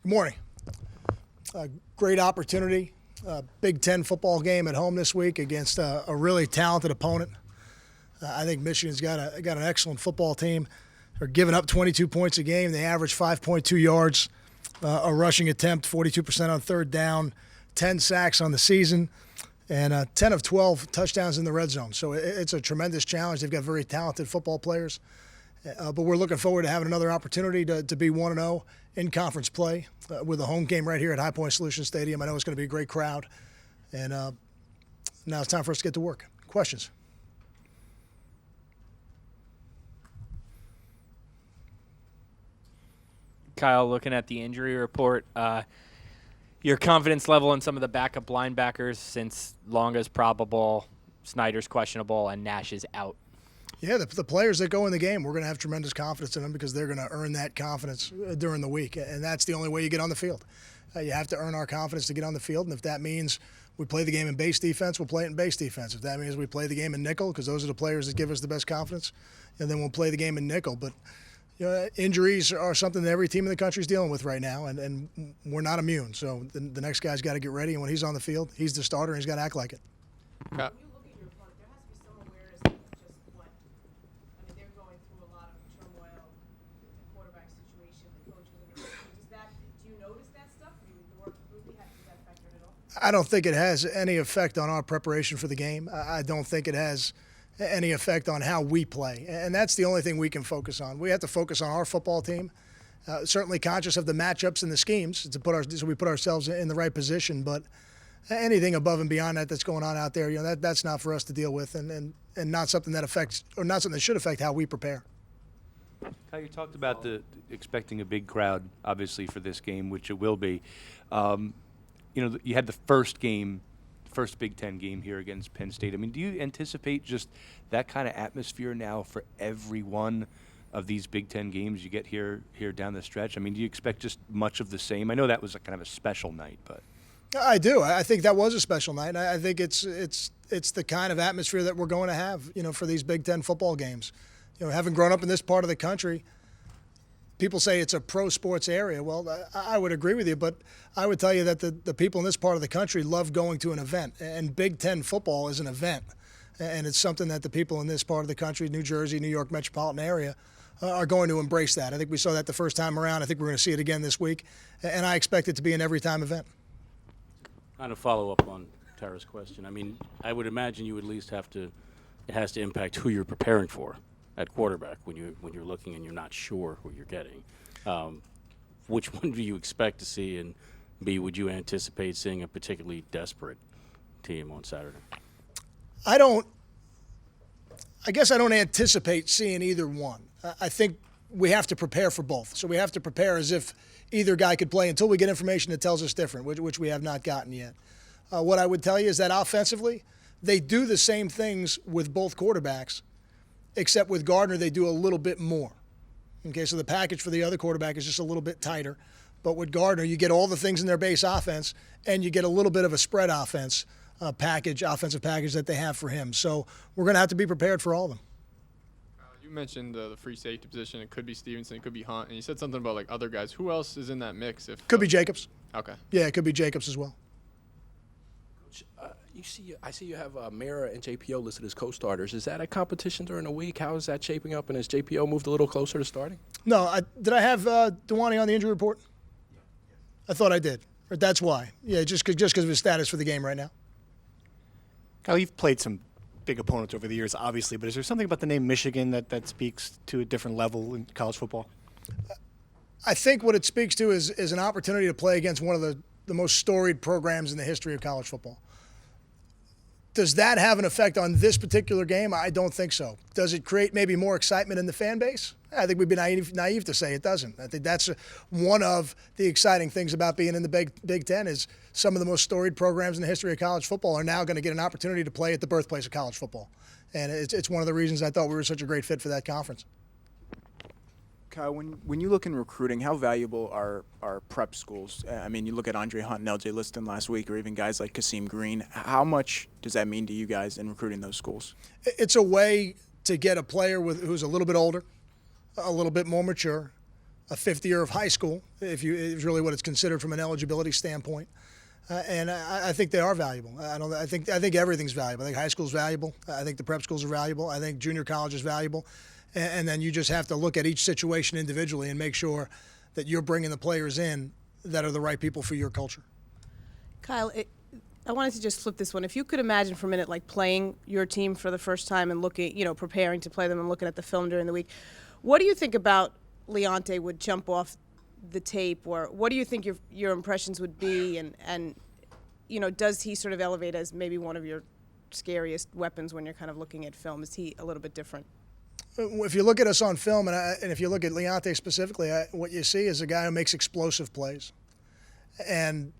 Good morning. Great opportunity. Big Ten football game at home this week against a really talented opponent. I think Michigan's got an excellent football team. They're giving up 22 points a game. They average 5.2 yards a rushing attempt, 42% on third down, 10 sacks on the season, and 10 of 12 touchdowns in the red zone. So it's a tremendous challenge. They've got very talented football players. But we're looking forward to having another opportunity to be 1-0 in conference play with a home game right here at High Point Solutions Stadium. I know it's going to be a great crowd. And now it's time for us to get to work. Questions? Kyle, looking at the injury report, your confidence level in some of the backup linebackers since Longa's probable, Snyder's questionable, and Nash is out. Yeah, the players that go in the game, we're going to have tremendous confidence in them because they're going to earn that confidence during the week, and that's the only way you get on the field. You have to earn our confidence to get on the field, and if that means we play the game in base defense, we'll play it in base defense. If that means we play the game in nickel, because those are the players that give us the best confidence, and then we'll play the game in nickel. But injuries are something that every team in the country is dealing with right now, and we're not immune. So the next guy's got to get ready, and when he's on the field, he's the starter, and he's got to act like it. Okay. I don't think it has any effect on our preparation for the game. I don't think it has any effect on how we play. And that's the only thing we can focus on. We have to focus on our football team, certainly conscious of the matchups and the schemes so we put ourselves in the right position. But anything above and beyond that's going on out there, that's not for us to deal with and not something that affects or not something that should affect how we prepare. Kyle, you talked about expecting a big crowd, obviously, for this game, which it will be. You had the first Big Ten game here against Penn State. I mean, do you anticipate just that kind of atmosphere now for every one of these Big Ten games you get here down the stretch? I mean, do you expect just much of the same? I know that was kind of a special night, but I do. I think that was a special night. I think it's the kind of atmosphere that we're going to have, for these Big Ten football games. Having grown up in this part of the country, people say it's a pro sports area. Well, I would agree with you, but I would tell you that the people in this part of the country love going to an event, and Big Ten football is an event, and it's something that the people in this part of the country, New Jersey, New York metropolitan area, are going to embrace that. I think we saw that the first time around. I think we're going to see it again this week, and I expect it to be an every-time event. Kind of follow up on Tara's question. I mean, I would imagine you at least it has to impact who you're preparing for at quarterback when you're looking and you're not sure who you're getting. Which one do you expect to see, and B, would you anticipate seeing a particularly desperate team on Saturday? I guess I don't anticipate seeing either one. I think we have to prepare for both. So we have to prepare as if either guy could play until we get information that tells us different, which we have not gotten yet. What I would tell you is that offensively, they do the same things with both quarterbacks, except with Gardner, they do a little bit more. Okay, so the package for the other quarterback is just a little bit tighter. But with Gardner, you get all the things in their base offense, and you get a little bit of a spread offensive package that they have for him. So we're going to have to be prepared for all of them. You mentioned the free safety position. It could be Stevenson. It could be Hunt. And you said something about, other guys. Who else is in that mix? Could be Jacobs. Okay. Yeah, it could be Jacobs as well. I see you have Mara and JPO listed as co-starters. Is that a competition during the week? How is that shaping up? And has JPO moved a little closer to starting? No. Did I have Dewani on the injury report? Yeah. I thought I did. Or that's why. Yeah, just because of his status for the game right now. Kyle, you've played some big opponents over the years, obviously, but is there something about the name Michigan that speaks to a different level in college football? I think what it speaks to is an opportunity to play against one of the most storied programs in the history of college football. Does that have an effect on this particular game? I don't think so. Does it create maybe more excitement in the fan base? I think we'd be naive to say it doesn't. I think that's one of the exciting things about being in the Big Ten is some of the most storied programs in the history of college football are now going to get an opportunity to play at the birthplace of college football. And it's one of the reasons I thought we were such a great fit for that conference. Kyle, when you look in recruiting, how valuable are prep schools? I mean, you look at Andre Hunt and L.J. Liston last week, or even guys like Kasim Green. How much does that mean to you guys in recruiting those schools? It's a way to get a player who's a little bit older, a little bit more mature, a fifth year of high school, if is really what it's considered from an eligibility standpoint. And I think they are valuable. I think everything's valuable. I think high school's valuable. I think the prep schools are valuable. I think junior college is valuable. And then you just have to look at each situation individually and make sure that you're bringing the players in that are the right people for your culture. Kyle, I wanted to just flip this one. If you could imagine for a minute, like playing your team for the first time and looking, preparing to play them and looking at the film during the week, what do you think about Leonte would jump off the tape, or what do you think your impressions would be, and does he sort of elevate as maybe one of your scariest weapons when you're kind of looking at film? Is he a little bit different? If you look at us on film, and if you look at Leonte specifically, what you see is a guy who makes explosive plays. And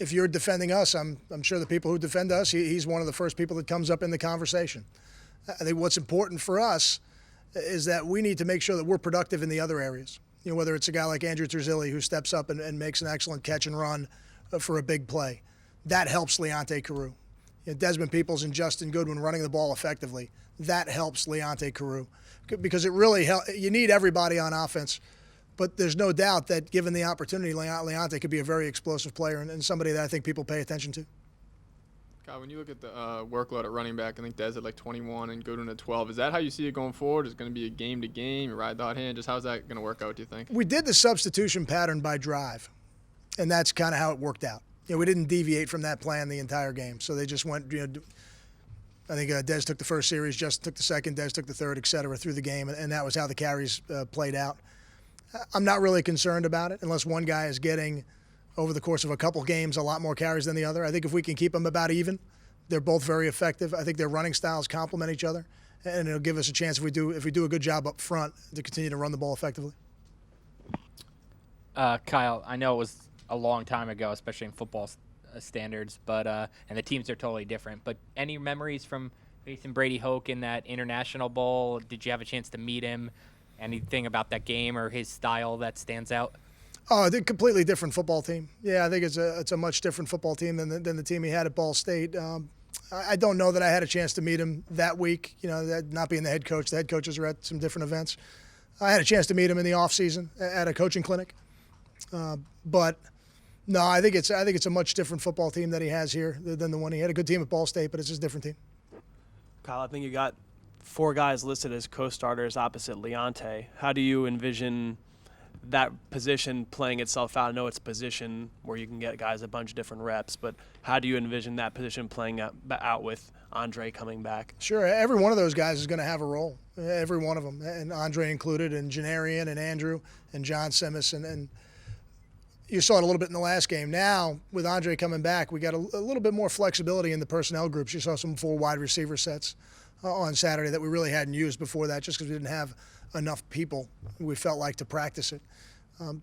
if you're defending us, I'm sure the people who defend us, he's one of the first people that comes up in the conversation. I think what's important for us is that we need to make sure that we're productive in the other areas. Whether it's a guy like Andrew Terzilli who steps up and makes an excellent catch and run for a big play. That helps Leonte Carew. Desmond Peoples and Justin Goodwin running the ball effectively. That helps Leonte Carew, because it really you need everybody on offense. But there's no doubt that given the opportunity, Leonte could be a very explosive player and somebody that I think people pay attention to. Kyle, when you look at the workload at running back, I think Des at like 21 and Goodwin at 12. Is that how you see it going forward? Is it going to be a game-to-game, ride the hot hand? Just how's that going to work out, do you think? We did the substitution pattern by drive, and that's kind of how it worked out. We didn't deviate from that plan the entire game. So they just went, I think Des took the first series, Justin took the second, Des took the third, et cetera, through the game, and that was how the carries played out. I'm not really concerned about it unless one guy is getting, over the course of a couple games, a lot more carries than the other. I think if we can keep them about even, they're both very effective. I think their running styles complement each other, and it'll give us a chance if we do a good job up front to continue to run the ball effectively. Kyle, I know it was a long time ago, especially in football standards, but and the teams are totally different. But any memories from facing Brady Hoke in that International Bowl? Did you have a chance to meet him? Anything about that game or his style that stands out? Oh, they're a completely different football team. Yeah, I think it's a much different football team than the team he had at Ball State. I don't know that I had a chance to meet him that week, that not being the head coach. The head coaches are at some different events. I had a chance to meet him in the off season at a coaching clinic. But no, I think it's a much different football team that he has here than the one he had. A good team at Ball State, but it's just a different team. Kyle, I think you got 4 guys listed as co-starters opposite Leonte. How do you envision that position playing itself out? I know it's a position where you can get guys a bunch of different reps, but how do you envision that position playing out with Andre coming back? Sure. Every one of those guys is going to have a role, every one of them, and Andre included, and Janarian and Andrew and John Simis. And you saw it a little bit in the last game. Now, with Andre coming back, we got a little bit more flexibility in the personnel groups. You saw some 4 wide receiver sets on Saturday that we really hadn't used before that, just because we didn't have enough people, we felt like, to practice it.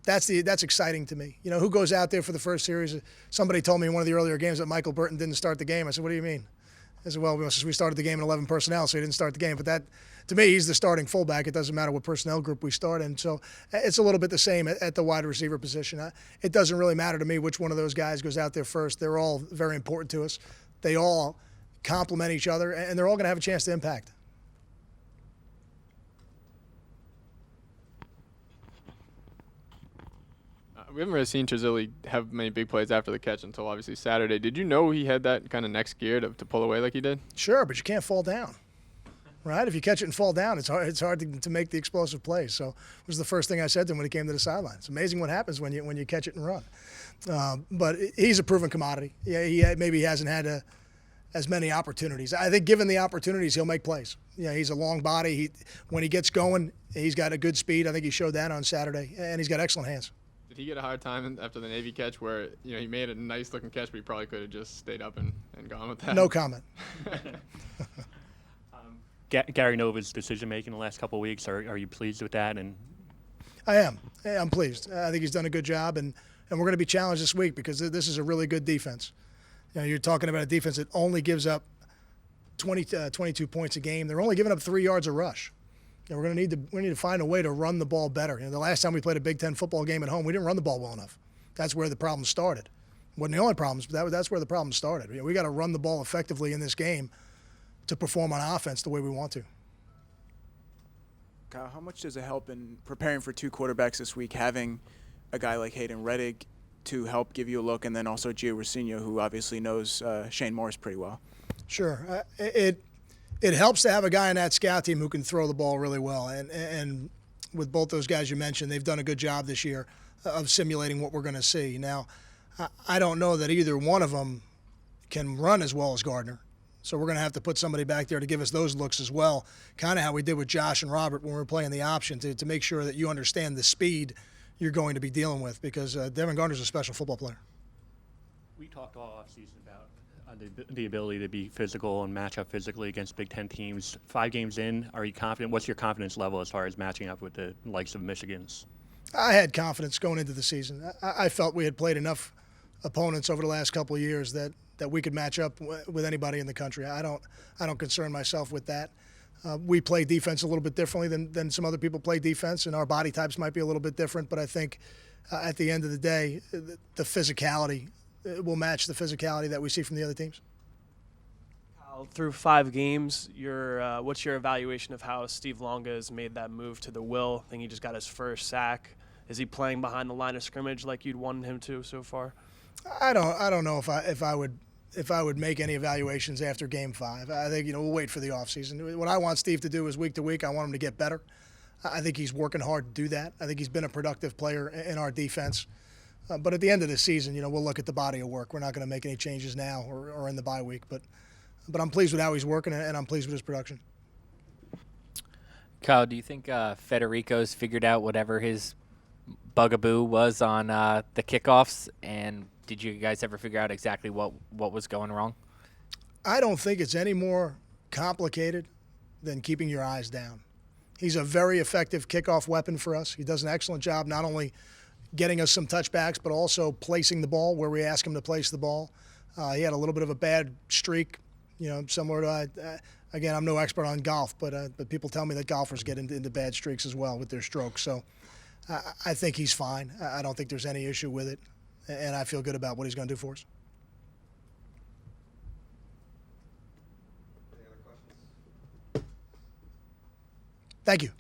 That's exciting to me. Who goes out there for the first series? Somebody told me in one of the earlier games that Michael Burton didn't start the game. I said, what do you mean? I said, well, we started the game in 11 personnel, so he didn't start the game. But that, to me, he's the starting fullback. It doesn't matter what personnel group we start in. So it's a little bit the same at the wide receiver position. It doesn't really matter to me which one of those guys goes out there first. They're all very important to us. They all complement each other, and they're all going to have a chance to impact. We haven't really seen Terzilli have many big plays after the catch until obviously Saturday. Did you know he had that kind of next gear to pull away like he did? Sure, but you can't fall down, right? If you catch it and fall down, it's hard to make the explosive plays. So it was the first thing I said to him when he came to the sideline. It's amazing what happens when you catch it and run. But he's a proven commodity. Yeah, maybe he hasn't had as many opportunities. I think given the opportunities, he'll make plays. He's a long body. When he gets going, he's got a good speed. I think he showed that on Saturday, and he's got excellent hands. Did he get a hard time after the Navy catch where he made a nice looking catch, but he probably could have just stayed up and gone with that? No comment. Gary Nova's decision making the last couple of weeks, are you pleased with that? And I am. I'm pleased. I think he's done a good job, and we're going to be challenged this week because this is a really good defense. You're talking about a defense that only gives up 22 points a game. They're only giving up 3 yards a rush. We're going to need to find a way to run the ball better. The last time we played a Big Ten football game at home, we didn't run the ball well enough. That's where the problem started. Wasn't the only problems, but that's where the problem started. We got to run the ball effectively in this game to perform on offense the way we want to. Kyle, how much does it help in preparing for two quarterbacks this week, having a guy like Hayden Reddick to help give you a look, and then also Gio Rosinho, who obviously knows Shane Morris pretty well? Sure. It helps to have a guy on that scout team who can throw the ball really well. And with both those guys you mentioned, they've done a good job this year of simulating what we're going to see. Now, I don't know that either one of them can run as well as Gardner. So we're going to have to put somebody back there to give us those looks as well, kind of how we did with Josh and Robert when we were playing the option, to make sure that you understand the speed you're going to be dealing with, because Devin Gardner's a special football player. We talked all offseason about the ability to be physical and match up physically against Big Ten teams. 5 games in, are you confident? What's your confidence level as far as matching up with the likes of Michigan's? I had confidence going into the season. I felt we had played enough opponents over the last couple of years that we could match up with anybody in the country. I don't concern myself with that. We play defense a little bit differently than some other people play defense, and our body types might be a little bit different, but I think at the end of the day, the physicality will match the physicality that we see from the other teams. Through 5 games, what's your evaluation of how Steve Longa has made that move to the will? I think he just got his first sack. Is he playing behind the line of scrimmage like you'd wanted him to so far? I don't know if I would make any evaluations after Game 5. I think we'll wait for the offseason. What I want Steve to do is week to week, I want him to get better. I think he's working hard to do that. I think he's been a productive player in our defense. But at the end of the season, we'll look at the body of work. We're not going to make any changes now or in the bye week. But I'm pleased with how he's working, and I'm pleased with his production. Kyle, do you think Federico's figured out whatever his bugaboo was on the kickoffs? And did you guys ever figure out exactly what was going wrong? I don't think it's any more complicated than keeping your eyes down. He's a very effective kickoff weapon for us. He does an excellent job not only getting us some touchbacks, but also placing the ball where we ask him to place the ball. He had a little bit of a bad streak, similar to, again, I'm no expert on golf, but people tell me that golfers get into bad streaks as well with their strokes. So I think he's fine. I don't think there's any issue with it, and I feel good about what he's going to do for us. Any other questions? Thank you.